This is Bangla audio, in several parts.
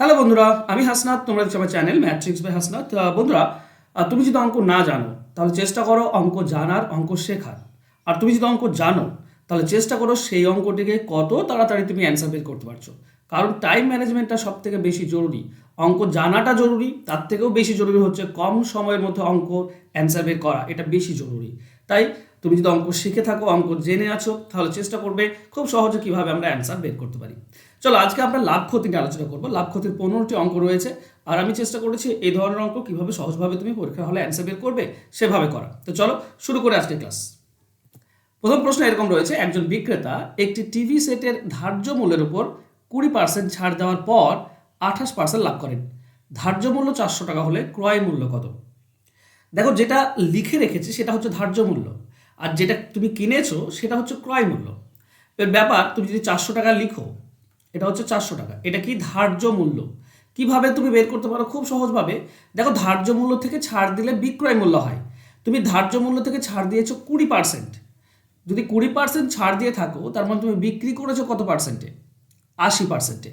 হ্যালো বন্ধুরা, আমি হাসনাত। তোমরা দেখছো আমার চ্যানেল ম্যাট্রিক্স বাই হাসনাত। বন্ধুরা, তুমি যদি অঙ্ক না জানো তাহলে চেষ্টা করো অঙ্ক জানার, অঙ্ক শেখার। আর তুমি যদি অঙ্ক জানো তাহলে চেষ্টা করো সেই অঙ্কটিকে কত তাড়াতাড়ি তুমি অ্যান্সার বের করতে পারছো। কারণ টাইম ম্যানেজমেন্টটা সব থেকে বেশি জরুরি। অঙ্ক জানাটা জরুরি, তার থেকেও বেশি জরুরি হচ্ছে কম সময়ের মধ্যে অঙ্ক অ্যান্সার বের করা, এটা বেশি জরুরি। তাই তুমি যদি অঙ্ক শিখে থাকো, অঙ্ক জেনে আছো, তাহলে চেষ্টা করবে খুব সহজে কীভাবে আমরা অ্যান্সার বের করতে পারি। চলো আজকে আমরা লাভ ক্ষতি নিয়ে আলোচনা করবো। লাভ ক্ষতির 15টি অঙ্ক রয়েছে, আর আমি চেষ্টা করেছি এই ধরনের অঙ্ক কীভাবে সহজভাবে তুমি পরীক্ষার হলে অ্যান্সার বের করবে সেভাবে করা। তো চলো শুরু করে আজকের ক্লাস। প্রথম প্রশ্ন এরকম রয়েছে, একজন বিক্রেতা একটি টিভি সেটের ধার্য মূল্যের উপর 20% ছাড় দেওয়ার পর 28% লাভ করেন। ধার্য মূল্য 400 টাকা হলে ক্রয় মূল্য কত? দেখো, যেটা লিখে রেখেছে সেটা হচ্ছে ধার্য মূল্য, আর যেটা তুমি কিনেছো সেটা হচ্ছে ক্রয় মূল্য। এর ব্যাপার, তুমি যদি 400 টাকা লিখো, এটা হচ্ছে 400 টাকা, এটা কি ধার্য মূল্য। কিভাবে তুমি বের করতে পারো? খুব সহজভাবে। দেখো, ধার্য মূল্য থেকে ছাড় দিলে বিক্রয় মূল্য হয়। তুমি ধার্য মূল্য থেকে ছাড় দিয়েছো 20%। যদি 20% ছাড় দিয়ে থাকো, তার মানে তুমি বিক্রি করেছো কত পার্সেন্টে? 80%।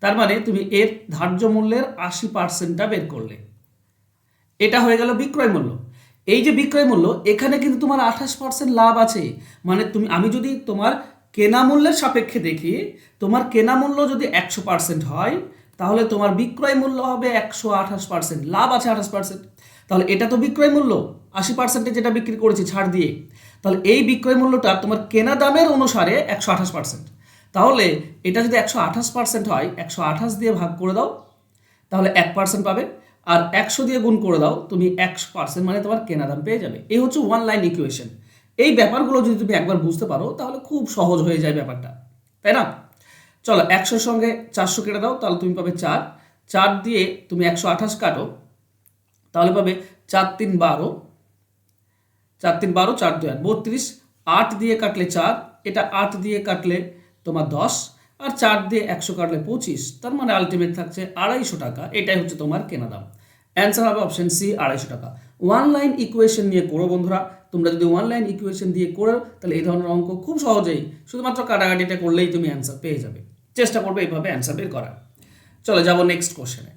তার মানে তুমি এর ধার্য মূল্যের 80%টা বের করলে, এটা হয়ে গেল বিক্রয় মূল্য। এই যে বিক্রয় মূল্য, এখানে কিন্তু তোমার 28% লাভ আছে। মানে আমি যদি তোমার কেনা মূল্যের সাপেক্ষে দেখি, তোমার কেনা মূল্য যদি 100% হয়, তাহলে তোমার বিক্রয় মূল্য হবে 128%, লাভ আছে 28%। তাহলে এটা তো বিক্রয় মূল্য 80%-এ যেটা বিক্রি করেছি ছাড় দিয়ে। তাহলে এই বিক্রয় মূল্যটা তোমার কেনা দামের অনুসারে 128%। তাহলে এটা যদি 128% হয়, 128 দিয়ে ভাগ করে দাও, তাহলে 1% পাবে। আর 100 দিয়ে গুণ করে দাও, তুমি 100%, মানে তোমার কেনা দাম পেয়ে যাবে। এই হচ্ছে ওয়ান লাইন ইকুয়েশন। এই ব্যাপারগুলো যদি তুমি একবার বুঝতে পারো তাহলে খুব সহজ হয়ে যায় ব্যাপারটা, তাই না? চলো, 100-র সঙ্গে 400 কেটে দাও, তাহলে তুমি পাবে 4। 4 দিয়ে তুমি 128 কাটো, তাহলে পাবে 4 3 12, 4 3 12, 4 2 8 32। 8 দিয়ে কাটলে 4, এটা 8 দিয়ে কাটলে তোমার 10, আর 4 দিয়ে 100 কাটলে 25। তার মানে আলটিমেট থাকছে 250 টাকা। এটাই হচ্ছে তোমার কেনা দাম। অ্যান্সার হবে অপশন সি, 250 টাকা। ওয়ান লাইন ইকুয়েশন নিয়ে করো বন্ধুরা। তোমরা যদি ওয়ান লাইন ইকুয়েশন দিয়ে করো, তাহলে এই ধরনের অঙ্ক খুব সহজেই শুধুমাত্র কাটাকাটিটা করলেই তুমি অ্যান্সার পেয়ে যাবে। চেষ্টা করবে এইভাবে অ্যান্সার বের করার। চলো যাবো নেক্সট কোশ্চেনে।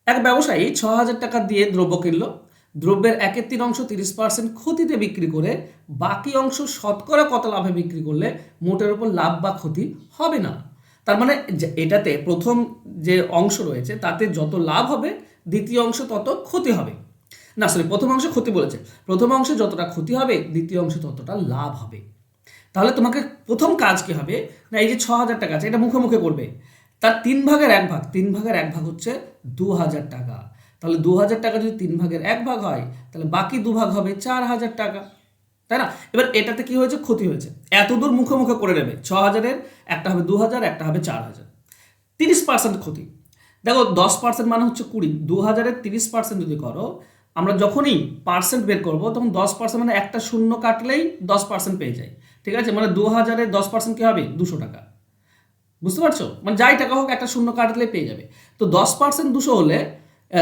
এক ব্যবসায়ী 6,000 টাকা দিয়ে দ্রব্য কিনলো। দ্রব্যের 1/3 30% ক্ষতিতে বিক্রি করে বাকি অংশ শতকরা কত লাভে বিক্রি করলে মোটের উপর লাভ বা ক্ষতি হবে না। তার মানে এটাতে প্রথম যে অংশ রয়েছে তাতে যত লাভ হবে, দ্বিতীয় অংশ তত ক্ষতি হবে। না সরি, প্রথম অংশে ক্ষতি বলেছে। প্রথম অংশে যতটা ক্ষতি হবে, দ্বিতীয় অংশে ততটা লাভ হবে। তাহলে তোমাকে প্রথম কাজ কি হবে না, এই যে 6,000 টাকা আছে, এটা মুখে মুখে করবে। তার 3/1 ভাগ, 3/1 ভাগ হচ্ছে 2,000 টাকা। তাহলে 2,000 টাকা যদি 3/1 হয়, তাহলে বাকি 2 ভাগ হবে 4,000 টাকা, তাই না? এবার এটাতে কি হয়েছে? ক্ষতি হয়েছে। এত দূর মুখে মুখে করে নেবে। 6,000-এর একটা হবে 2,000, একটা হবে 4,000। 30% ক্ষতি। দেখো, 10% মানে হচ্ছে 20। 2,000-এর 30% যদি করো, আমরা যখনই পার্সেন্ট বের করবো তখন 10% মানে একটা শূন্য কাটলেই 10% পেয়ে যায়। ঠিক আছে, মানে 2,000-এর 10% কি হবে? 200 টাকা। বুঝতে পারছো? মানে যাই টাকা হোক, একটা শূন্য কাটলে পেয়ে যাবে। তো 10% 200 হলে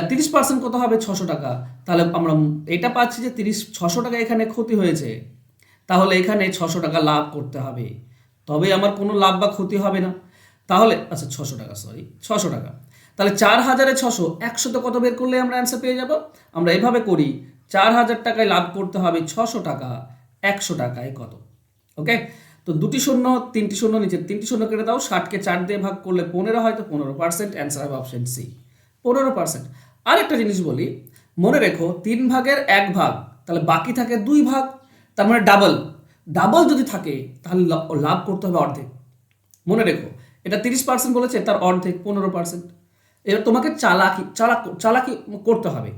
30% কত হবে? 600 টাকা। তাহলে আমরা এটা পাচ্ছি যে 600 টাকা এখানে ক্ষতি হয়েছে। তাহলে এখানে 600 টাকা লাভ করতে হবে, তবে আমার কোনো লাভ বা ক্ষতি হবে না। তাহলে আচ্ছা, 600 টাকা, সরি 600 টাকা। তাহলে 4,000-এ 600, 100তে কত বের করলে আমরা অ্যান্সার পেয়ে যাব? আমরা এভাবে করি, 4,000 টাকায় লাভ করতে হবে 600 টাকা, 100 টাকায় কত? ওকে, তো 2টি শূন্য, 3টি শূন্য, নিচে 3টি শূন্য কেটে দাও। 60-কে 4 দিয়ে ভাগ করলে 15 হয়, তো 15%। অ্যান্সার হবে অপশন সি, 15%। আরেকটা জিনিস বলি, মনে রেখো 3/1 তাহলে বাকি থাকে 2 ভাগ। তার মানে ডাবল। ডাবল যদি থাকে তাহলে লাভ করতে হবে অর্ধেক। মনে রেখো, এটা 30% বলেছে, তার অর্ধেক 15%। এবার তোমাকে চালাকি করতে হবে,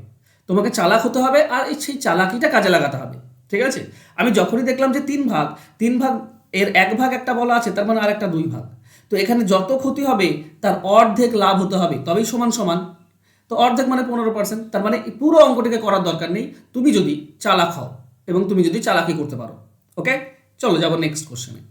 তোমাকে চালাক হতে হবে, আর সেই চালাকিটা কাজে লাগাতে হবে। ঠিক আছে, আমি যখনই দেখলাম যে 3 ভাগ, 3 ভাগ এর 1 ভাগ একটা বলা আছে, তার মানে আর একটা 2 ভাগ। তো এখানে যত ক্ষতি হবে তার অর্ধেক লাভ হতে হবে, তবেই সমান সমান। তো অর্ধেক মানে 15%। তার মানে পুরো অঙ্কটিকে করার দরকার নেই, তুমি যদি চালাক হও এবং তুমি যদি চালাকি করতে পারো। ওকে, চলো যাবো নেক্সট কোশ্চেনে।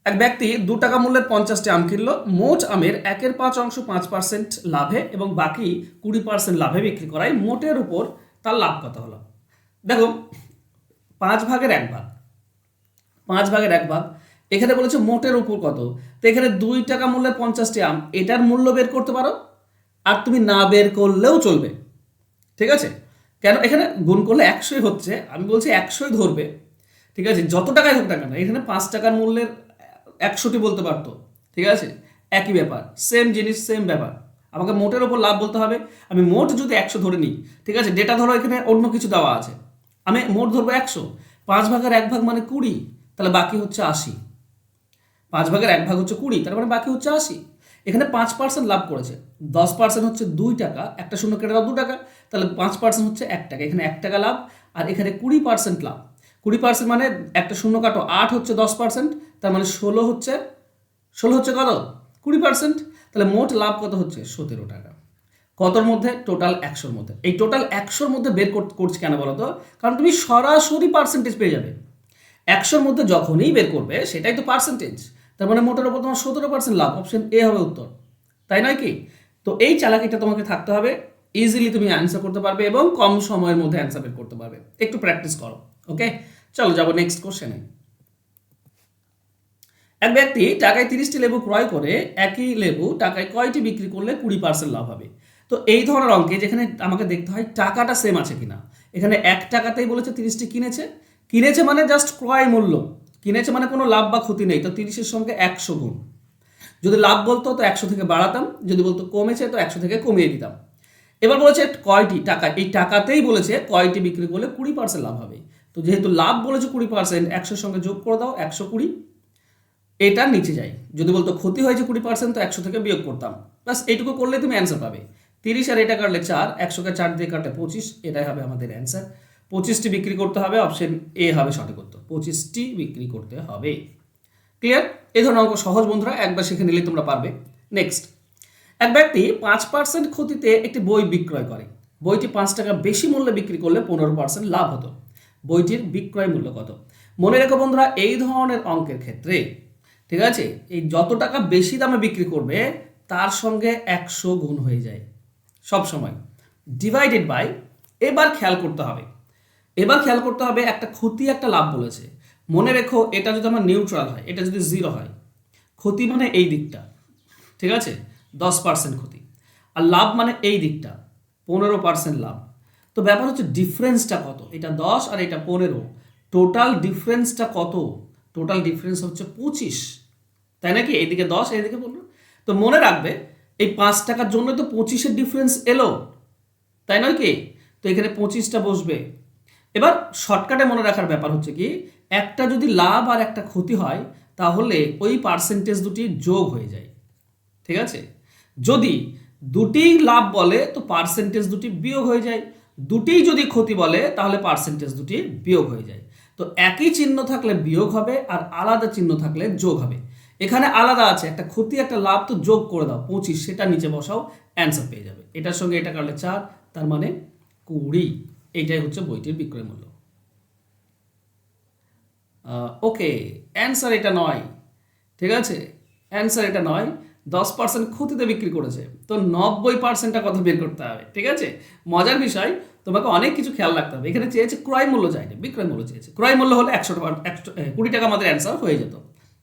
এক ব্যক্তি 2 টাকা মূল্যের 50টি আম কিনলো। মোট আমের 1/5 5% লাভে এবং বাকি 20% লাভে বিক্রি করায় মোটের উপর তার লাভ কত হলো? দেখো, 5/1 ভাগ, 5/1 ভাগ, এখানে বলেছে মোটের উপর কত, তো এখানে 2 টাকা মূল্যের 50টি আম, এটার মূল্য বের করতে পারো, আর তুমি না বের করলেও চলবে, ঠিক আছে। কেন, এখানে গুণ করলে 100ই হচ্ছে, আমি বলছি 100ই ধরবে, ঠিক আছে, যত টাকাই হোক না কেন। এখানে 5 টাকার মূল্যের 100টি বলতে পারতো, ঠিক আছে, একই ব্যাপার, সেম জিনিস সেম ব্যাপার। আমাকে মোটের ওপর লাভ বলতে হবে, আমি মোট যদি 100 ধরে নিই, ঠিক আছে, ডেটা ধরো এখানে অন্য কিছু দেওয়া আছে, আমি মোট ধরবো 100, 5 ভাগের 1 ভাগ মানে 20, তাহলে বাকি হচ্ছে 80। 5 ভাগের 1 ভাগ হচ্ছে 20, তার মানে বাকি হচ্ছে 80। এখানে 5% লাভ করেছে, 10% হচ্ছে 2 টাকা, একটা শূন্য কেটে দাও 2 টাকা, তাহলে 5% হচ্ছে 1 টাকা, এখানে 1 টাকা লাভ, আর এখানে 20% লাভ। 20% মানে একটা শূন্য কাটো, 8 হচ্ছে 10%, তার মানে 16 হচ্ছে কত, 20%। তাহলে মোট লাভ কত হচ্ছে 17 টাকা। কতর মধ্যে, টোটাল 100-র মধ্যে। এই টোটাল 100-র মধ্যে বের করছি কেন বলো তো, কারণ তুমি সরাসরি পার্সেন্টেজ পেয়ে যাবে। 100-র মধ্যে যখনই বের করবে সেটাই তো পার্সেন্টেজ, তার মানে মোটের ওপর তোমার 17% লাভ, অপশন এ হবে উত্তর, তাই নয় কি? তো এই চালাকিটা তোমাকে থাকতে হবে, ইজিলি তুমি অ্যান্সার করতে পারবে এবং কম সময়ের মধ্যে অ্যান্সার বের করতে পারবে, একটু প্র্যাকটিস করো। ওকে, চলো যাবো নেক্সট কোশ্চেনে। এক ব্যক্তি টাকায় 30টি লেবু ক্রয় করে একই লেবু টাকায় কয়টি বিক্রি করলে 20% লাভ হবে। তো এই ধরনের অঙ্কে যেখানে আমাকে দেখতে হয় টাকাটা সেম আছে কিনা, এখানে 1 টাকাতেই বলেছে 30টি কিনেছে মানে জাস্ট ক্রয় মূল্য, কিনেছে মানে কোনো লাভ বা ক্ষতি নেই, তো 30-এর সঙ্গে 100 গুণ। যদি লাভ বলতো তো 100 থেকে বাড়াতাম, যদি বলতো কমেছে তো 100 থেকে কমিয়ে দিতাম। এবার বলেছে কয়টি টাকা, এই টাকাতেই বলেছে কয়টি বিক্রি করলে 20% লাভ হবে। তো যেহেতু লাভ বলেছে 20%, 100-র সঙ্গে যোগ করে দাও 120, এটা নিচে যায়। যদি বলতো ক্ষতি হয়েছে 20%, তো 100 থেকে বিয়োগ করতাম, বাস এইটুকু করলে তুমি অ্যান্সার পাবে। 30 আর এটা কাটলে 4, 100কে 4 দিয়ে কাটলে 25, এটাই হবে আমাদের অ্যান্সার। 25টি বিক্রি করতে হবে, অপশন এ হবে সঠিক উত্তর, 25টি বিক্রি করতে হবে। ক্লিয়ার? এই ধরনের অঙ্ক সহজ বন্ধুরা, একবার শিখে নিলেই তোমরা পারবে। নেক্সট, এক ব্যক্তি 5% ক্ষতিতে একটি বই বিক্রয় করে, বইটি 5 টাকা বেশি মূল্যে বিক্রি করলে 15% লাভ হতো, বইটির বিক্রয় মূল্য কত? মনে রেখো বন্ধুরা, এই ধরনের অঙ্কের ক্ষেত্রে, ঠিক আছে, এই যত টাকা বেশি দামে বিক্রি করবে তার সঙ্গে 100 গুণ হয়ে যায় সব সময়, ডিভাইডেড বাই। এবার খেয়াল করতে হবে একটা ক্ষতি একটা লাভ বলেছে। মনে রেখো এটা যদি আমার নিউট্রাল হয়, এটা যদি 0 হয়, ক্ষতি মানে এই দিকটা, ঠিক আছে, 10% ক্ষতি, আর লাভ মানে এই দিকটা 15% লাভ। তো ব্যাপার হচ্ছে ডিফারেন্সটা কত, এটা 10 আর এটা 15, টোটাল ডিফারেন্সটা কত? টোটাল ডিফারেন্স হচ্ছে 25, তাই নাকি? এইদিকে 10 এইদিকে 15। তো মনে রাখবে এই 5 টাকার জন্য তো 25-এর ডিফারেন্স এলো, তাই নয় কি? তো এখানে 25টা বসবে। এবার শর্টকাটে মনে রাখার ব্যাপার হচ্ছে কি, একটা যদি লাভ আর একটা ক্ষতি হয় তাহলে ওই পার্সেন্টেজ দুটি যোগ হয়ে যায়, ঠিক আছে। যদি দুটিই লাভ বলে তো পার্সেন্টেজ দুটি বিয়োগ হয়ে যায়, দুটিই যদি ক্ষতি বলে তাহলে পার্সেন্টেজ দুটি বিয়োগ হয়ে যায়। তো একই চিহ্ন থাকলে বিয়োগ হবে আর আলাদা চিহ্ন থাকলে যোগ হবে। এখানে আলাদা আছে, একটা ক্ষতি একটা লাভ, তো যোগ করে দাও 25, সেটা নিচে বসাও, অ্যান্সার পেয়ে যাবে। এটার সঙ্গে এটা কাটলে 4, তার মানে 20। এইটাই হচ্ছে বইটির বিক্রয় মূল্য। ওকে, অ্যান্সার এটা নয়, ঠিক আছে, অ্যান্সার এটা নয়। 10% ক্ষতিতে বিক্রি করেছে, তো 90%টা কথা বের করতে হবে, ঠিক আছে। মজার বিষয়, তোমাকে অনেক কিছু খেয়াল রাখতে হবে। এখানে চেয়েছে ক্রয় মূল্য, চাইছে বিক্রয় মূল্য চেয়েছে। ক্রয় মূল্য হলে 20 টাকা আমাদের অ্যান্সার হয়ে যেত।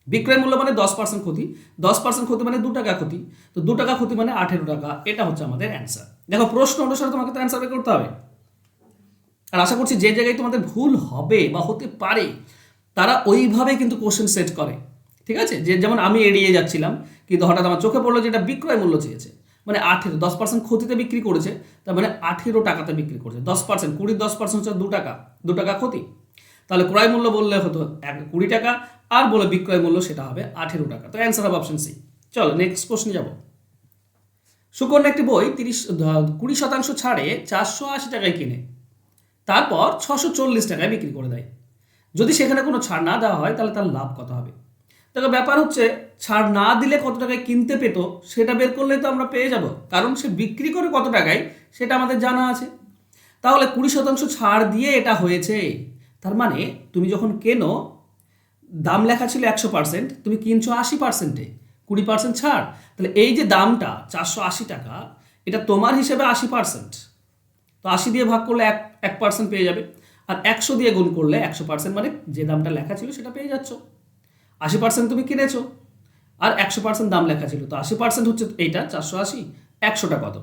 বিক্রয় মূল্য মানে 10% ক্ষতি, 10% ক্ষতি মানে 2 টাকা ক্ষতি, তো 2 টাকা ক্ষতি মানে 18 টাকা, এটা হচ্ছে আমাদের অ্যান্সার। দেখো প্রশ্ন অনুসারে তোমাকে তো অ্যান্সার বের করতে হবে। আর আশা করছি যে জায়গায় তোমাদের ভুল হবে বা হতে পারে তারা ওইভাবে কিন্তু কোশ্চেন সেট করে, ঠিক আছে। যে যেমন আমি এড়িয়ে যাচ্ছিলাম, কিন্তু হঠাৎ আমার চোখে পড়লো যে এটা বিক্রয় মূল্য চেয়েছে, মানে 18, 10% ক্ষতিতে বিক্রি করেছে, তার মানে 18 টাকাতে বিক্রি করেছে। 10%, 10% হচ্ছে 2 টাকা, 2 টাকা ক্ষতি, তাহলে ক্রয় মূল্য বললে হতো 20 টাকা, আর বলে বিক্রয় মূল্য সেটা হবে 18 টাকা। তো অ্যান্সার হবে অপশন সি। চলো নেক্সট কোশ্চেনে যাব। সুকন্যা একটি বই 20% ছাড়ে 480 টাকায় কিনে তারপর 640 টাকায় বিক্রি করে দেয়। যদি সেখানে কোনো ছাড় না দেওয়া হয় তাহলে তার লাভ কত হবে? দেখো ব্যাপার হচ্ছে, ছাড় না দিলে কত টাকায় কিনতে পেত সেটা বের করলেই তো আমরা পেয়ে যাব, কারণ সে বিক্রি করে কত টাকায় সেটা আমাদের জানা আছে। তাহলে 20% ছাড় দিয়ে এটা হয়েছে, তার মানে তুমি যখন কেনো দাম লেখা ছিল 100%, তুমি কিনছো 80%-এ, 20% ছাড়, তাহলে এই যে দামটা 480 টাকা, এটা তোমার হিসেবে 80%, তো 80 দিয়ে ভাগ করলে 1% পেয়ে যাবে, আর 100 দিয়ে গুণ করলে 100%, মানে যে দামটা লেখা ছিল সেটা পেয়ে যাচ্ছ। 80% তুমি কিনেছো আর 100% দাম লেখা ছিল, তো 80% হচ্ছে এইটা 480, 100টা কত?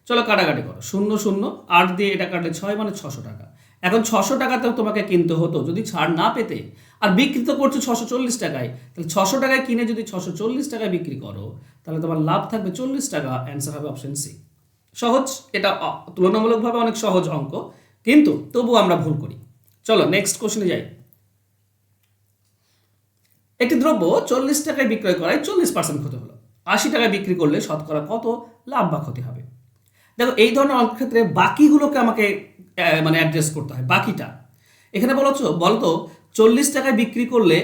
চলো কাটাকাটি করো, 0 0 8 দিয়ে এটা কাটলে 6 মানে 600 টাকা। এখন 600 টাকাতেও তোমাকে কিনতে হতো যদি ছাড় না পেতে, আর বিক্রি তো করছো 640 টাকায়, তাহলে 600 টাকায় কিনে যদি 640 টাকায় বিক্রি করো তাহলে তোমার লাভ থাকবে 40 টাকা। অ্যান্সার হবে অপশন সি। সহজ, এটা তুলনামূলকভাবে অনেক সহজ অঙ্ক, কিন্তু তবুও আমরা ভুল করি। চলো নেক্সট কোশ্চেনে যাই। একটি দ্রব্য 40 টাকায় বিক্রয় করায় 40% ক্ষতি হলো, 80 টাকায় বিক্রি করলে শতকরা কত লাভ বা ক্ষতি হবে? দেখো এই ধরনের অঙ্কের ক্ষেত্রে বাকিগুলোকে আমাকে মানে অ্যাড্রেস করতে হয়। বাকিটা এখানে বলতো 40 টাকায় বিক্রি করলে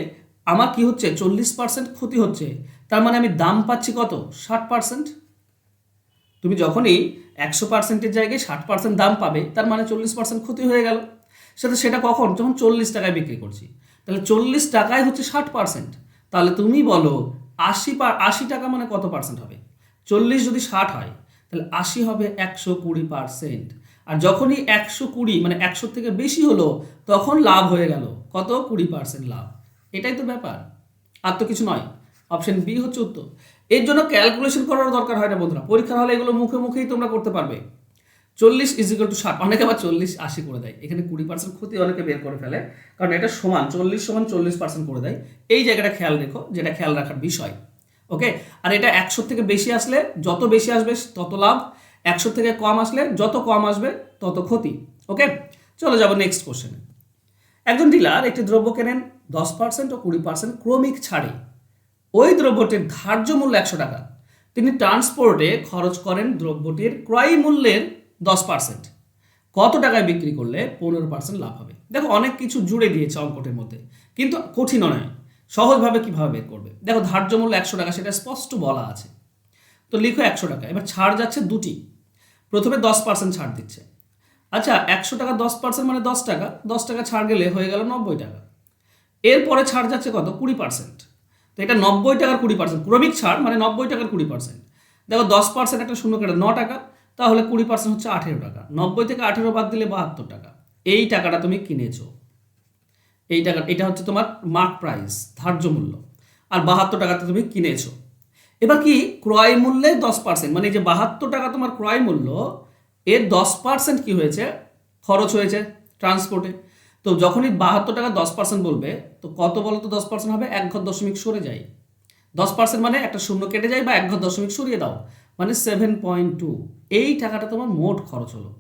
আমার কি হচ্ছে, 40% ক্ষতি হচ্ছে, তার মানে আমি দাম পাচ্ছি কত, 60%। তুমি যখনই 100%-এর জায়গায় 60% দাম পাবে, তার মানে 40% ক্ষতি হয়ে গেল। সেটা কখন, যখন 40 টাকায় বিক্রি করছি। তাহলে 40 টাকায় হচ্ছে 60%। তাহলে তুমি বলো 80 টাকা মানে কত পার্সেন্ট হবে? 40 যদি 60 হয় তাহলে 80 হবে 120%। আর যখনই 120 মানে 100 থেকে বেশি হলো তখন লাভ হয়ে গেল কত, 20% লাভ। এটাই তো ব্যাপার, আর তো কিছু নয়। অপশন বি হচ্ছে উত্তর। এর জন্য ক্যালকুলেশন করার দরকার হয় না বন্ধুরা, পরীক্ষার হলে এগুলো মুখে মুখেই তোমরা করতে পারবে। 40 = 60, অনেকে আবার 40-80 করে দেয়, এখানে 20% ক্ষতি অনেকে বের করে ফেলে, কারণ এটা সমান 40 সমান 40% করে দেয়। এই জায়গাটা খেয়াল রেখো, যেটা খেয়াল রাখার বিষয়। ওকে, আর এটা 100 থেকে বেশি আসলে যত বেশি আসবে তত লাভ, 100 থেকে কম আসলে যত কম আসবে তত ক্ষতি। ওকে, চলো যাবো নেক্সট কোশ্চেনে। একজন ডিলার একটি দ্রব্য কেনেন 10% ও 20% ক্রমিক ছাড়ে, ওই দ্রব্যটির ধার্য মূল্য 100 টাকা, তিনি ট্রান্সপোর্টে খরচ করেন দ্রব্যটির ক্রয় মূল্যের 10%, কত টাকায় বিক্রি করলে 15% লাভ হবে? দেখো অনেক কিছু জুড়ে দিয়েছে অঙ্কটির মধ্যে, কিন্তু কঠিন নয়, সহজভাবে কিভাবে বের করবে। দেখো ধার্য মূল্য 100 টাকা, সেটা স্পষ্ট বলা আছে, তো লিখো 100 টাকা। এবার ছাড় যাচ্ছে দুটি, প্রথমে 10% ছাড় দিচ্ছে। আচ্ছা 100 টাকা 10% মানে 10 টাকা, 10 টাকা ছাড় গেলে হয়ে গেল 90 টাকা। এরপরে ছাড় যাচ্ছে কত, 20%। তো এটা 90 টাকার 20%, ক্রমিক ছাড় মানে 90 টাকার 20%। দেখো 10% একটা শূন্য কেটে 9 টাকা, তাহলে 20% হচ্ছে 18 টাকা। 90 থেকে 18 বাদ দিলে 72 টাকা। এই টাকাটা তুমি কিনেছো, এই টাকা, এটা হচ্ছে তোমার মার্ক প্রাইস, ধার্য মূল্য, আর 72 টাকাতে তুমি কিনেছো। এবার কি ক্রয় মূল্যে 10% মানে যে 72 টাকা তোমার ক্রয় মূল্য, এর 10% কি হয়েছে, খরচ হয়েছে ট্রান্সপোর্টে। তো যখনই 72 টাকা 10% বলবে, তো কত বলো তো 10% হবে, এক ঘর দশমিক সরে যায়। 10% মানে একটা শূন্য কেটে যায় বা এক ঘর দশমিক সরিয়ে দাও, মানে 7.2। এই টাকাটা তোমার মোট খরচ হলো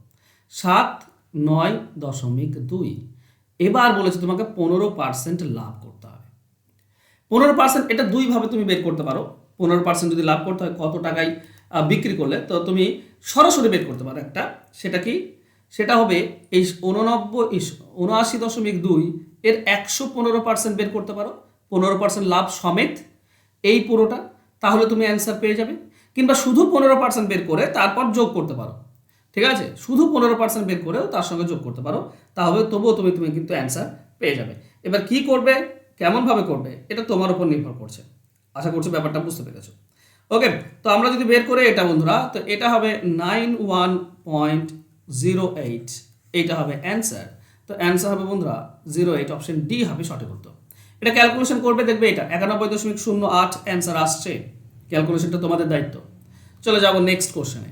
7.9.2। এবার বলেছে তোমাকে 15% লাভ করতে হবে। 15% এটা দুইভাবে তুমি বের করতে পারো। 15% যদি লাভ করতে হয় কত টাকায় বিক্রি করলে, তো তুমি সরাসরি বের করতে পারো একটা, সেটা কি, সেটা হবে এই 79.2 এর 115% বের করতে পারো, 15% লাভ সমেত এই পুরোটা, তাহলে তুমি অ্যান্সার পেয়ে যাবে। কিংবা শুধু 15% বের করে তারপর যোগ করতে পারো, ঠিক আছে, শুধু 15% বের করেও তার সঙ্গে যোগ করতে পারো, তাহলে তবুও তুমি কিন্তু অ্যান্সার পেয়ে যাবে। এবার কি করবে, কেমনভাবে করবে, এটা তোমার উপর নির্ভর করছে। আশা করছি ব্যাপারটা বুঝতে পেরেছো। ওকে, তো আমরা যদি বের করে এটা বন্ধুরা, তো এটা হবে 91.08, এইটা হবে অ্যান্সার। তো অ্যান্সার হবে বন্ধুরা 08, অপশন ডি হবে সঠিক উত্তর। এটা ক্যালকুলেশন করবে, দেখবে এটা 91.08 অ্যান্সার আসছে। ক্যালকুলেশনটা তোমাদের দায়িত্ব। চলে যাব নেক্সট কোশ্চেনে।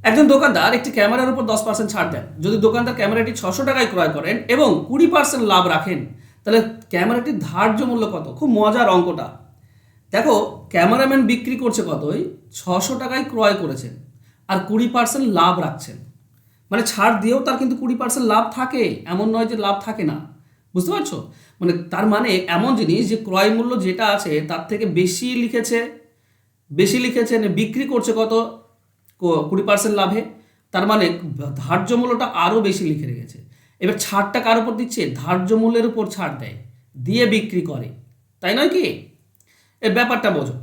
একজন দোকানদার একটি ক্যামেরার উপর 10% ছাড় দেন। যদি দোকানদার ক্যামেরাটি 600 টাকায় ক্রয় করেন এবং 20% লাভ রাখেন, তাহলে ক্যামেরাটির ধার্য মূল্য কত? খুব মজার অঙ্কটা। দেখো ক্যামেরাম্যান বিক্রি করছে কতই, 600 টাকায় ক্রয় করেছেন আর 20% লাভ রাখছেন, মানে ছাড় দিয়েও তার কিন্তু 20% লাভ থাকে, এমন নয় যে লাভ থাকে না। বুঝতে পারছো, মানে তার মানে এমন জিনিস যে ক্রয় মূল্য যেটা আছে তার থেকে বেশি লিখেছে, বিক্রি করছে কত, 20% লাভে, তার মানে ধার্য মূল্যটা আরও বেশি লিখে রেখেছে। এবার ছাড়টা কার উপর দিচ্ছে, ধার্য মূল্যের উপর ছাড় দেয়, দিয়ে বিক্রি করে, তাই নয় কি? এর ব্যাপারটা বোঝো।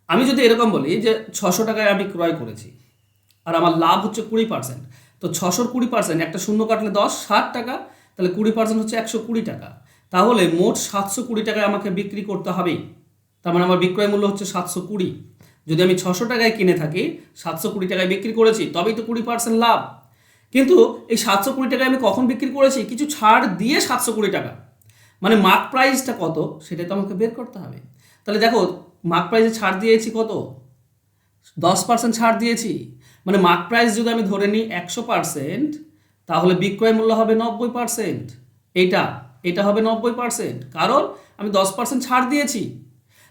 আমি যদি এরকম বলি যে 600 টাকায় আমি ক্রয় করেছি আর আমার লাভ হচ্ছে 20%, তো 600-র 20% একটা শূন্য কাটলে 10, 60 টাকা, তাহলে 20% হচ্ছে 120 টাকা, তাহলে মোট 720 টাকায় আমাকে বিক্রি করতে হবে। তার মানে আমার বিক্রয় মূল্য হচ্ছে 720। যদি আমি 600 টাকায় কিনে থাকি, 720 টাকায় বিক্রি করেছি, তবেই তো 20% লাভ। কিন্তু এই 720 টাকায় আমি কখন বিক্রি করেছি, কিছু ছাড় দিয়ে 720 টাকা, মানে মার্ক প্রাইসটা কত সেটা তো আমাকে বের করতে হবে। তাহলে দেখো মার্ক প্রাইসে ছাড় দিয়েছি কত, 10% ছাড় দিয়েছি, মানে মার্ক প্রাইস যদি আমি ধরে নিই 100%, তাহলে বিক্রয় মূল্য হবে 90%। এইটা এটা হবে 90%, কারণ আমি 10% ছাড় দিয়েছি।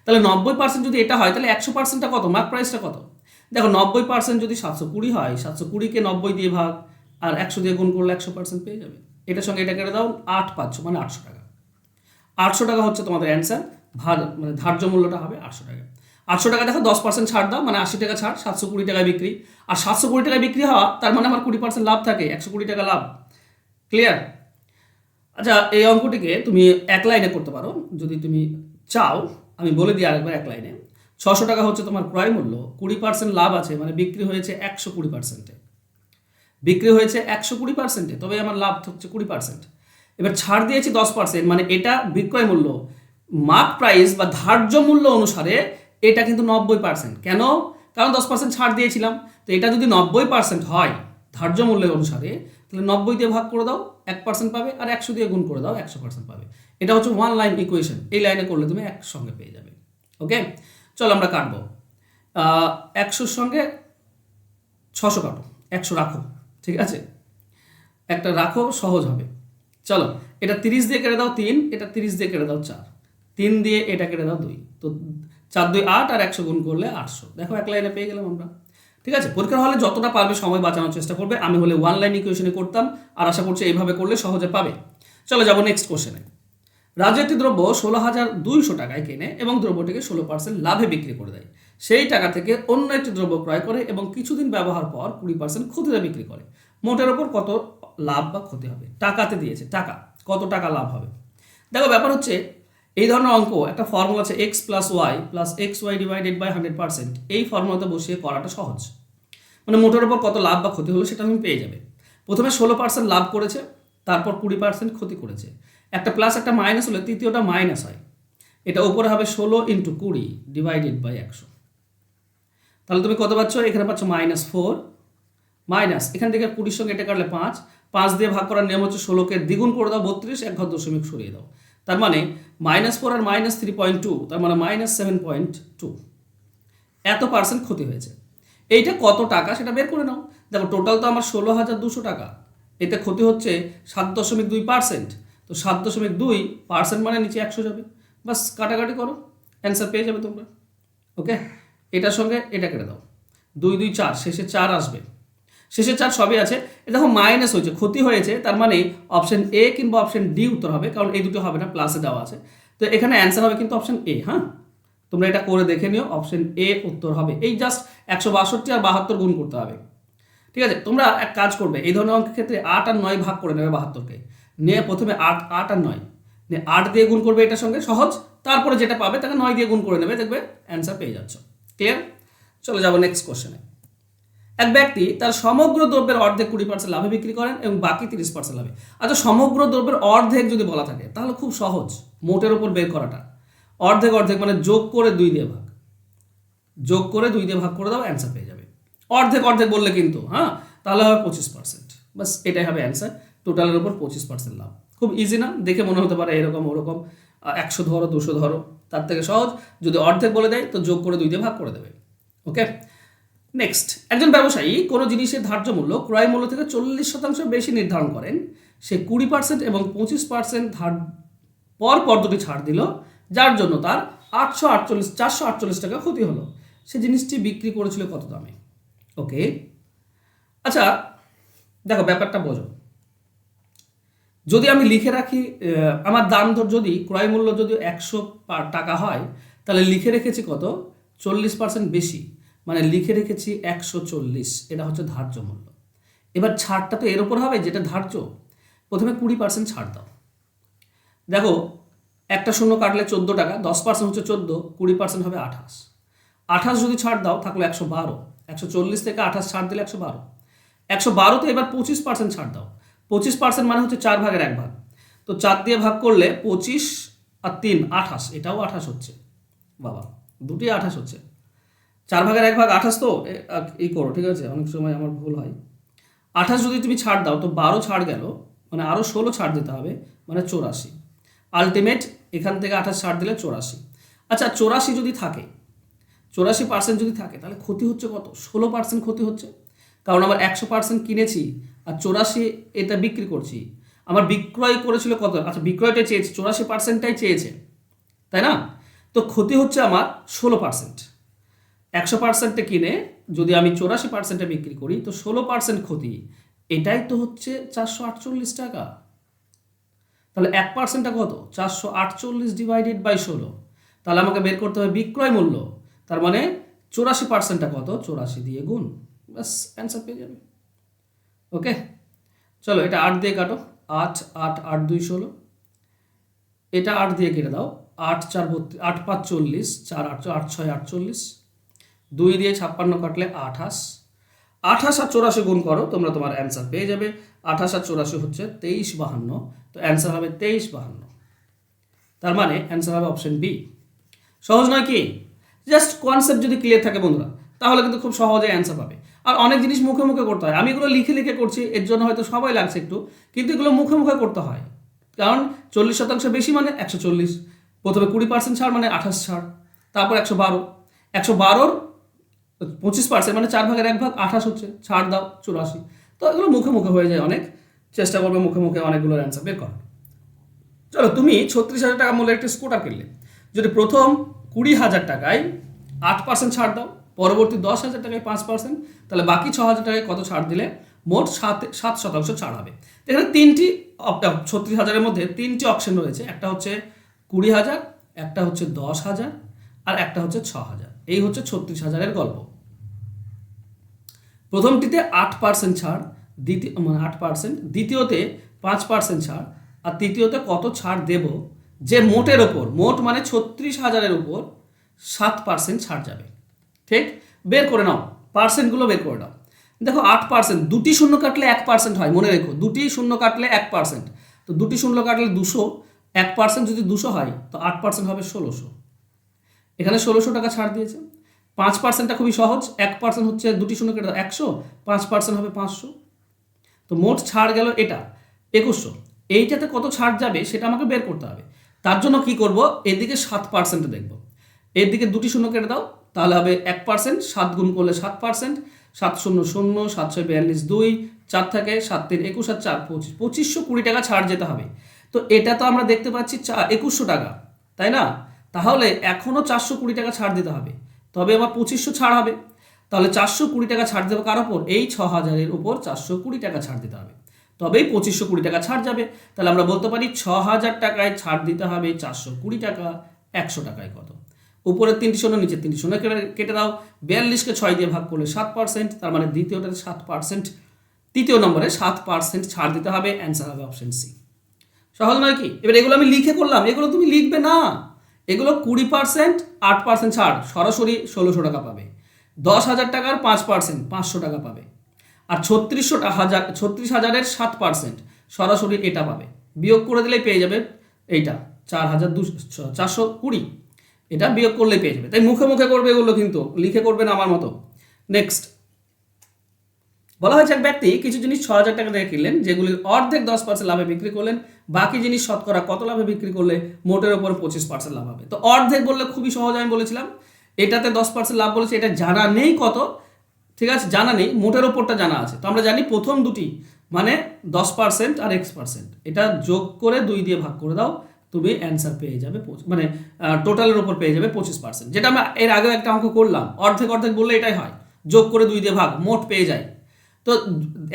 তাহলে 90% যদি এটা হয় তাহলে 100%টা কত, মার্ক প্রাইসটা কত? দেখো 90% যদি 720 হয়, 720কে 90 দিয়ে ভাগ আর 100 দিয়ে গুণ করলে 100% পেয়ে যাবে। এটার সঙ্গে এটা কেটে দাও, 8 পাচ্ছ, মানে 800 টাকা। 800 টাকা হচ্ছে তোমাদের অ্যান্সার, মানে ধার্য মূল্যটা হবে 800 টাকা। 800 টাকা দেখো 10% ছাড় দাও, মানে 80 টাকা ছাড়, 720 টাকায় বিক্রি। আর 720 টাকায় বিক্রি হওয়া তার মানে আমার 20% লাভ থাকে, 120 টাকা লাভ। ক্লিয়ার? আচ্ছা, এই অঙ্কটিকে তুমি এক লাইনে করতে পারো যদি তুমি চাও। আমি বলে দিই আরেকবার এক লাইনে। 600 টাকা হচ্ছে তোমার ক্রয় মূল্য, 20% লাভ আছে, মানে বিক্রি হয়েছে 120%-এ। বিক্রি হয়েছে 120%-এ, তবে আমার লাভ হচ্ছে 20%। এবার ছাড় দিয়েছি 10%, মানে এটা বিক্রয় মূল্য, মার্ক প্রাইস বা ধার্য মূল্য অনুসারে এটা কিন্তু 90%। কেন? কারণ 10% ছাড় দিয়েছিলাম। তো এটা যদি 90% হয় ধার্য মূল্য অনুসারে, তাহলে 90 দিয়ে ভাগ করে দাও, 1% পাবে, আর 100 দিয়ে গুণ করে দাও, 100% পাবে। এটা হচ্ছে ওয়ান লাইন ইকুয়েশন। এই লাইনে করলে তুমি একসঙ্গে পেয়ে যাবে। ওকে, চলো আমরা কাটবো। 100-র সঙ্গে 600 কাটো, 100 রাখো, ঠিক আছে? একটা রাখো, সহজ হবে। চলো, এটা 30 দিয়ে কেটে দাও 3, এটা 30 দিয়ে কেটে দাও 4, 3 দিয়ে এটা কেটে দাও 2, তো 4 2 8, আর 100 গুণ করলে 800। দেখো এক লাইনে পেয়ে গেলাম আমরা। ঠিক আছে, পরীক্ষার হলে যতটা পারবে সময় বাঁচানোর চেষ্টা করবে। আমি হলে ওয়ান লাইন ইকুয়েশনে করতাম, আর আশা করছি এইভাবে করলে সহজে পাবে। চলো যাবো নেক্সট কোশ্চেনে। রাজু একটি দ্রব্য 16,200 টাকায় কেনে এবং দ্রব্যটিকে 16% লাভে বিক্রি করে দেয়। সেই টাকা থেকে অন্য একটি দ্রব্য ক্রয় করে এবং কিছুদিন ব্যবহার পর 20% ক্ষতিতে বিক্রি করে। মোটের ওপর কত লাভ বা ক্ষতি হবে? টাকাতে দিয়েছে, টাকা, কত টাকা লাভ হবে। দেখো ব্যাপার হচ্ছে, এই ধরনের অঙ্ক একটা ফর্মুলা আছে x + y + xy divided by 100%। এই ফর্মুলাতে বসিয়ে করাটা সহজ। মানে মোটের ওপর কত লাভ বা ক্ষতি হলো সেটা তুমি পেয়ে যাবে। প্রথমে 16% লাভ করেছে, তারপর 20% ক্ষতি করেছে। একটা প্লাস একটা মাইনাস হলে তৃতীয়টা মাইনাস হয়। এটা উপরে হবে 16 × 20 ডিভাইডেড বাই 100। তাহলে তুমি কত পাচ্ছ? এখানে পাচ্ছ -4, মাইনাস এখান থেকে 20 সঙ্গে এটা কাটলে 5, 5 দিয়ে ভাগ করার নিয়ম হচ্ছে 16কে দ্বিগুণ করে দাও 32, এক ঘর দশমিক সরিয়ে দাও। তার মানে -4 আর -3.2, তার মানে -7.2। এত পার্সেন্ট ক্ষতি হয়েছে। এইটা কত টাকা সেটা বের করে নাও। দেখো টোটাল তো আমার 16,200 টাকা, এতে ক্ষতি হচ্ছে 7.2%। তো 7.2% মানে নিচে 100 যাবে। বাস কাটাকাটি করো, অ্যান্সার পেয়ে যাবে তোমরা। ওকে, এটার সঙ্গে এটা কেটে দাও, 2 2 4, শেষে 4 আসবে। শেষে 4 সবই আছে। এটা দেখো মাইনাস হয়েছে, ক্ষতি হয়েছে, তার মানে অপশন এ কিংবা অপশন ডি উত্তর হবে, কারণ এই দুটো হবে না, প্লাসে দেওয়া আছে। তো এখানে অ্যান্সার হবে কিন্তু অপশন এ। হ্যাঁ, তোমরা এটা করে দেখে নিও, অপশন এ উত্তর হবে। এই জাস্ট 162 আর 72 গুণ করতে হবে। ঠিক আছে, তোমরা এক কাজ করবে, এই ধরনের অঙ্কের ক্ষেত্রে 8 আর 9 ভাগ করে নেবে 72কে, নিয়ে প্রথমে 8 8 আর 9 নিয়ে 8 দিয়ে গুণ করবে, এটার সঙ্গে সহজ। তারপরে যেটা পাবে তাকে 9 দিয়ে গুণ করে নেবে, দেখবে অ্যান্সার পেয়ে যাচ্ছ। ক্লিয়ার? চলে যাবো নেক্সট কোশ্চেনে। এক ব্যক্তি তার সমগ্র দ্রব্যের অর্ধেক 20% লাভে বিক্রি করেন এবং বাকি 30% লাভে। আচ্ছা, সমগ্র দ্রব্যের অর্ধেক যদি বলা থাকে তাহলে খুব সহজ মোটের উপর বের করাটা। অর্ধেক অর্ধেক মানে যোগ করে 2 দিয়ে ভাগ, যোগ করে 2 দিয়ে ভাগ করে দাও, অ্যান্সার পেয়ে যাবে। অর্ধেক অর্ধেক বললে কিন্তু হ্যাঁ, তাহলে হবে 25%। বাস এটাই হবে অ্যান্সার, টোটালের উপর 25% লাভ। খুব ইজি না? দেখে মনে হতে পারে এরকম ওরকম 100 ধরো 200 ধরো, তার থেকে সহজ। যদি অর্ধেক বলে দেয় তো যোগ করে 2 দিয়ে ভাগ করে দেবে। ওকে, নেক্সট। একজন ব্যবসায়ী কোনো জিনিসের ধার্য মূল্য ক্রয় মূল্য থেকে 40% বেশি নির্ধারণ করেন। সে 20% এবং 25% পর দুটি ছাড় দিল, যার জন্য তার 448 টাকা ক্ষতি হলো। সে জিনিসটি বিক্রি করেছিল কত দামে? ওকে, আচ্ছা দেখো ব্যাপারটা বোঝো। যদি আমি লিখে রাখি আমার দাম যদি ক্রয় মূল্য যদি 100 টাকা হয়, তাহলে লিখে রেখেছি কত? 40% বেশি, মানে লিখে রেখেছি 140। এটা হচ্ছে ধার্য মূল্য। এবার ছাড়টা তো এর উপর হবে যেটা ধার্য। প্রথমে 20% ছাড় দাও। দেখো একটা শূন্য কাটলে 14 টাকা, 10% হচ্ছে 14, 20% হবে 28। 28 যদি ছাড় দাও থাকলো 112। 140 থেকে 28 ছাড় দিলে 112। 112 এবার 25% ছাড় দাও। 25% মানে হচ্ছে 4 ভাগের 1 ভাগ। তো 4 দিয়ে ভাগ করলে 25 আর 3 28, এটাও 28 হচ্ছে। বাবা, দুটি 28 হচ্ছে। 4 ভাগের 1 ভাগ 28, তো এই করো, ঠিক আছে? অনেক সময় আমার ভুল হয়। 28 যদি তুমি ছাড় দাও তো 12 ছাড় গেল, মানে আরও 16 ছাড় দিতে হবে, মানে 84। আলটিমেট এখান থেকে 28 ছাড় দিলে 84। আচ্ছা 84 যদি থাকে, 84% যদি থাকে তাহলে ক্ষতি হচ্ছে কত? 16% ক্ষতি হচ্ছে, কারণ আমার 100% কিনেছি আর 84 এটা বিক্রি করছি। আমার বিক্রয় করেছিল কত? আচ্ছা বিক্রয়টা চেয়েছে 84%টাই চেয়েছে, তাই না? তো ক্ষতি হচ্ছে আমার 16%। 100%-এ কিনে যদি আমি 84%-এ বিক্রি করি তো 16% ক্ষতি, এটাই তো হচ্ছে 448 টাকা। তাহলে 1%টা কত? 448 ডিভাইডেড বাই 16, তাহলে আমাকে বের করতে হবে বিক্রয় মূল্য, তার মানে 84%টা কত? 84 দিয়ে গুণ, ব্যাস অ্যান্সার পেয়ে যাবে। ওকে, চলো এটা 8 দিয়ে কাটো, 8 8 8 2 16, এটা 8 দিয়ে কেটে দাও, 8 4 32, 8 5 40, 4 8 8 6 48, 2 দিয়ে 56 কাটলে 28, 28 আর 84 গুণ করো, তোমরা তোমার অ্যান্সার পেয়ে যাবে। 28 আর 84 হচ্ছে 2352, তো অ্যান্সার হবে 2352। তার মানে অ্যান্সার হবে অপশন বি। সহজ নয় কি? জাস্ট কনসেপ্ট যদি ক্লিয়ার থাকে বন্ধুরা, তাহলে কিন্তু খুব সহজে অ্যান্সার পাবে। আর অনেক জিনিস মুখে মুখে করতে হয়, আমি এগুলো লিখে লিখে করছি, এর জন্য হয়তো সবাই লাগছে একটু, কিন্তু এগুলো মুখে মুখে করতে হয়। কারণ 40% বেশি মানে 140, প্রথমে 20% ছাড় মানে 28 ছাড়, তারপর 112, 112-র 25% মানে 4 ভাগের 1 ভাগ 28 হচ্ছে, ছাড় দাও 84। তো এগুলো মুখে মুখে হয়ে যায়, অনেক চেষ্টা করবে মুখে মুখে অনেকগুলোর অ্যান্সার বের করার। চলো, তুমি 36,000 টাকা মূল্যের একটি স্কুটার কিনলে, যদি প্রথম 20,000 টাকায় 8% ছাড় দাও, পরবর্তী 10,000 টাকায় 5%, তাহলে বাকি 6,000 টাকায় কত ছাড় দিলে মোট 7% ছাড় হবে। এখানে 3টি 36,000-এর মধ্যে 3টি অপশন রয়েছে, একটা হচ্ছে 20,000, একটা হচ্ছে 10,000, আর একটা হচ্ছে 6,000। এই হচ্ছে 36,000-এর গল্প। প্রথমটিতে 8% ছাড়, দ্বিতীয় মানে 8%, দ্বিতীয়তে 5% ছাড়, আর তৃতীয়তে কত ছাড় দেব যে মোটের ওপর, মোট মানে 36,000-এর উপর 7% ছাড় যাবে। ঠিক, বের করে নাও, পার্সেন্টগুলো বের করে নাও। দেখো 8%, দুটি শূন্য কাটলে 1% হয়, মনে রেখো, দুটি শূন্য কাটলে 1%, তো দুটি শূন্য কাটলে 200, 1% যদি 200 হয় তো 8% হবে 1600, এখানে 1600 টাকা ছাড় দিয়েছে। 5%টা খুবই সহজ, 1% হচ্ছে দুটি শূন্য কেটে 100, 5% হবে 500, তো মোট ছাড় গেল এটা 2100। এইটাতে কত ছাড় যাবে সেটা আমাকে বের করতে হবে। তার জন্য কি করব, এদিকে 7% দেখব, এর দিকে দুটি শূন্য কেটে দাও, তাহলে হবে 1%, 7 গুণ করলে 7%, 7 শূন্য 0, 7 6 42, 2 4 থাকে, 7 3 21 আর 4 25, 2520 টাকা ছাড় যেতে হবে। তো এটা তো আমরা দেখতে পাচ্ছি 2100 টাকা, তাই না? তাহলে এখনও 420 টাকা ছাড় দিতে হবে, তবে আবার 2500 ছাড় হবে। তাহলে 420 টাকা ছাড় দেবো কার ওপর? এই 6,000-এর উপর 420 টাকা ছাড় দিতে হবে, তবেই 2520 টাকা ছাড় যাবে। তাহলে আমরা বলতে পারি 6,000 টাকায় ছাড় দিতে হবে 420 টাকা, 100 টাকায় কত? উপরের 3টি শূন্য, নিচে 3টি শূন্য কেটে দাও, 42-কে 6 দিয়ে ভাগ করলে 7%, তার মানে দ্বিতীয়টাতে 7%, তৃতীয় নম্বরে 7% ছাড় দিতে হবে, অ্যান্সার হবে অপশন সি। সহজ নয় কি? এবার এগুলো আমি লিখে করলাম, এগুলো তুমি লিখবে না, এগুলো 20%, 8% ছাড়, সরাসরি 1600 টাকা পাবে। 10,000 টাকার 5%, 500 টাকা পাবে। আর 36,000-এর 7%, সরাসরি এটা পাবে, বিয়োগ করে দিলেই পেয়ে যাবে এইটা 4,420, এটা বিয়োগ করলেই পেয়ে যাবে। তাই মুখে মুখে করবে এগুলো, কিন্তু লিখে করবে না আমার মতো। নেক্সট বলা হয়েছে, এক ব্যক্তি কিছু জিনিস 6,000 টাকা দিয়ে কিনলেন, যেগুলির অর্ধেক 10% লাভে বিক্রি করলেন, বাকি জিনিস শতকরা কত লাভে বিক্রি করলে মোটের ওপর 25% লাভ হবে। তো অর্ধেক বললে খুবই সহজ, আমি বলেছিলাম এটাতে 10% লাভ বলেছে, এটা জানা নেই কত, ঠিক আছে, জানা নেই, মোটের ওপরটা জানা আছে। তো আমরা জানি প্রথম দুটি মানে 10% আর x%, এটা যোগ করে 2 দিয়ে ভাগ করে দাও, তুমি অ্যান্সার পেয়ে যাবে, মানে টোটালের ওপর পেয়ে যাবে 25%, যেটা আমরা এর আগে একটা অঙ্ক করলাম, অর্ধেক অর্ধেক বললে এটাই হয়, যোগ করে 2 দিয়ে ভাগ, মোট পেয়ে যায়। তো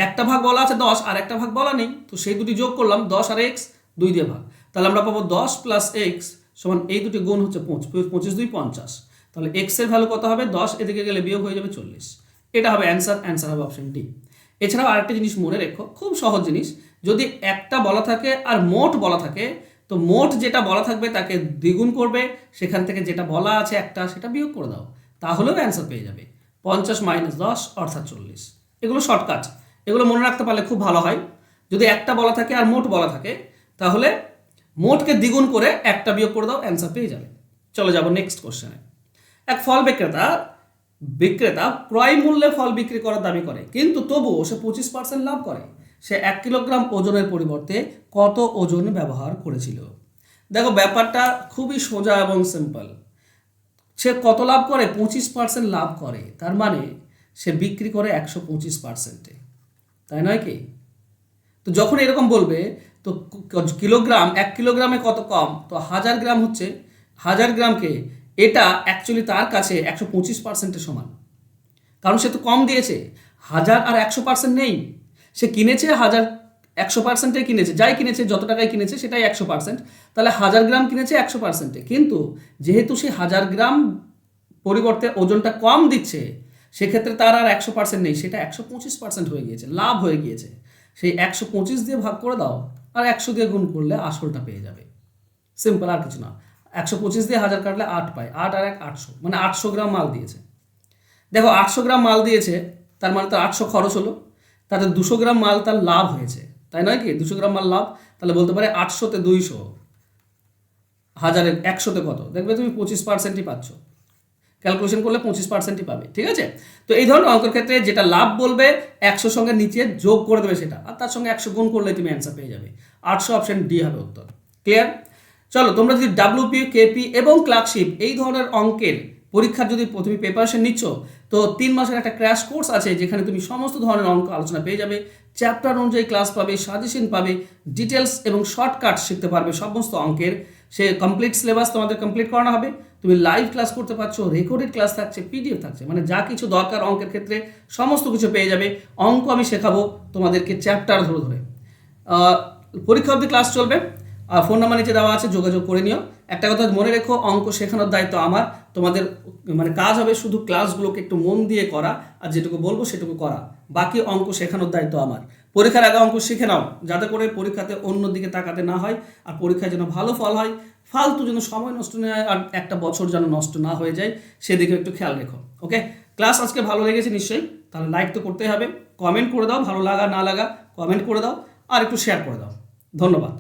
একটা ভাগ বলা আছে 10, আর একটা ভাগ বলা নেই, তো সেই দুটি যোগ করলাম, 10 আর x, 2 দিয়ে ভাগ, তাহলে আমরা পাবো 10 + x সমান, এই দুটি গুণ হচ্ছে 25, 2 50, তাহলে x এর ভ্যালু কত হবে? 10, এদিকে গেলে বিয়োগ হয়ে যাবে 40, এটা হবে অ্যান্সার। অ্যান্সার হবে অপশন ডি। এছাড়াও আরেকটা জিনিস মনে রেখো, খুব সহজ জিনিস, যদি একটা বলা থাকে আর মোট বলা থাকে, তো মোট যেটা বলা থাকবে তাকে দ্বিগুণ করবে, সেখান থেকে যেটা বলা আছে একটা, সেটা বিয়োগ করে দাও, তাহলেও অ্যান্সার পেয়ে যাবে। 50 - 10 অর্থাৎ 40। এগুলো শর্টকাট, এগুলো মনে রাখতে পারলে খুব ভালো হয়। যদি একটা বলা থাকে আর মোট বলা থাকে, তাহলে মোটকে দ্বিগুণ করে একটা বিয়োগ করে দাও, অ্যান্সার পেয়ে যাবে। চলে যাব নেক্সট কোশ্চেনে। এক ফল বিক্রেতা ক্রয় মূল্যে ফল বিক্রি করার দাবি করে, কিন্তু তবুও সে 25% লাভ করে। সে 1 কিলোগ্রাম ওজনের পরিবর্তে কত ওজন ব্যবহার করেছিল? দেখো ব্যাপারটা খুবই সোজা এবং সিম্পল। সে কত লাভ করে? 25% লাভ করে, তার মানে সে বিক্রি করে 125%-এ, তাই নয় কি? তো যখন এরকম বলবে, তো কিলোগ্রাম, 1 কিলোগ্রামে কত কম, তো 1000 গ্রাম হচ্ছে, 1000 গ্রামকে এটা অ্যাকচুয়ালি তার কাছে 125%-এর সমান, কারণ সে তো কম দিয়েছে। 1000 আর 100% নেই, সে কিনেছে 1000, 100%-এ কিনেছে, যাই কিনেছে, যত টাকায় কিনেছে সেটাই 100%, তাহলে 1000 গ্রাম কিনেছে 100%-এ, কিন্তু যেহেতু সে 1000 গ্রাম পরিবর্তে ওজনটা কম দিচ্ছে, সেক্ষেত্রে তার আর 100% নেই, সেটা 125% হয়ে গিয়েছে, লাভ হয়ে গিয়েছে। সেই 125 দিয়ে ভাগ করে দাও, আর 100 দিয়ে গুণ করলে আসলটা পেয়ে যাবে। সিম্পল, আর কিছু না। 125 দিয়ে 1000 কাটলে 8 পায়, 8 আর 1 800, মানে 800 গ্রাম মাল দিয়েছে। দেখো 800 গ্রাম মাল দিয়েছে, তার মানে তার 800 খরচ হলো, তাতে 200 গ্রাম মাল তার লাভ হয়েছে, তাই নয় কি? 200 গ্রাম মাল লাভ, তাহলে বলতে পারে 800-তে 200, 1000-এ 100-তে কত? দেখবে তুমি 25%-ই পাচ্ছ, ক্যালকুলেশন করলে 25%-ই পাবে, ঠিক আছে? তো এই ধরনের অঙ্কের ক্ষেত্রে যেটা লাভ বলবে 100 সঙ্গে নিচে যোগ করে দেবে সেটা, আর তার সঙ্গে 100 গুণ করলে তুমি অ্যান্সার পেয়ে যাবে। 800, অপশন ডি হবে উত্তর। ক্লিয়ার? চলো, তোমরা যদি ডাব্লিউপি, কেপি এবং ক্লার্কশিপ এই ধরনের অঙ্কের পরীক্ষার যদি তুমি প্রিপারেশন নিচ্ছ, তো 3 মাসের একটা ক্র্যাশ কোর্স আছে, যেখানে তুমি সমস্ত ধরনের অঙ্ক আলোচনা পেয়ে যাবে, চ্যাপ্টার অনুযায়ী ক্লাস পাবে, সাজেশন পাবে, ডিটেলস এবং শর্টকাট শিখতে পারবে সমস্ত অঙ্কের। সে কমপ্লিট সিলেবাস তোমাদের কমপ্লিট করানো হবে, তুমি লাইভ ক্লাস করতে পারছো, রেকর্ডেড ক্লাস থাকছে, পিডিএফ থাকছে, মানে যা কিছু দরকার অঙ্কের ক্ষেত্রে সমস্ত কিছু পেয়ে যাবে। অঙ্ক আমি শেখাবো তোমাদেরকে চ্যাপ্টার ধরে ধরে। পরীক্ষা অবধি ক্লাস চলবে, আর ফোন নাম্বার নিচে দেওয়া আছে, যোগাযোগ করে নিও। একটা কথা মনে রেখো, অঙ্ক শেখানোর দায়িত্ব আমার, তোমাদের মানে কাজ হবে শুধু ক্লাসগুলোকে একটু মন দিয়ে করা, আর যেটুকু বলবো সেটুকু করা, বাকি অঙ্ক শেখানোর দায়িত্ব আমার। পরীক্ষার আগে অঙ্ক শিখে নাও, যাতে করে পরীক্ষাতে অন্য দিকে তাকাতে না হয়, আর পরীক্ষায় যেন ভালো ফল হয়, ফালতু যেন সময় নষ্ট না হয়, আর একটা বছর যেন নষ্ট না হয়ে যায়, সেদিকে একটু খেয়াল রেখো। ওকে, ক্লাস আজকে ভালো লেগেছে নিশ্চয়ই, তাহলে লাইক তো করতেই হবে, কমেন্ট করে দাও, ভালো লাগা না লাগা কমেন্ট করে দাও, আর একটু শেয়ার করে দাও। ধন্যবাদ।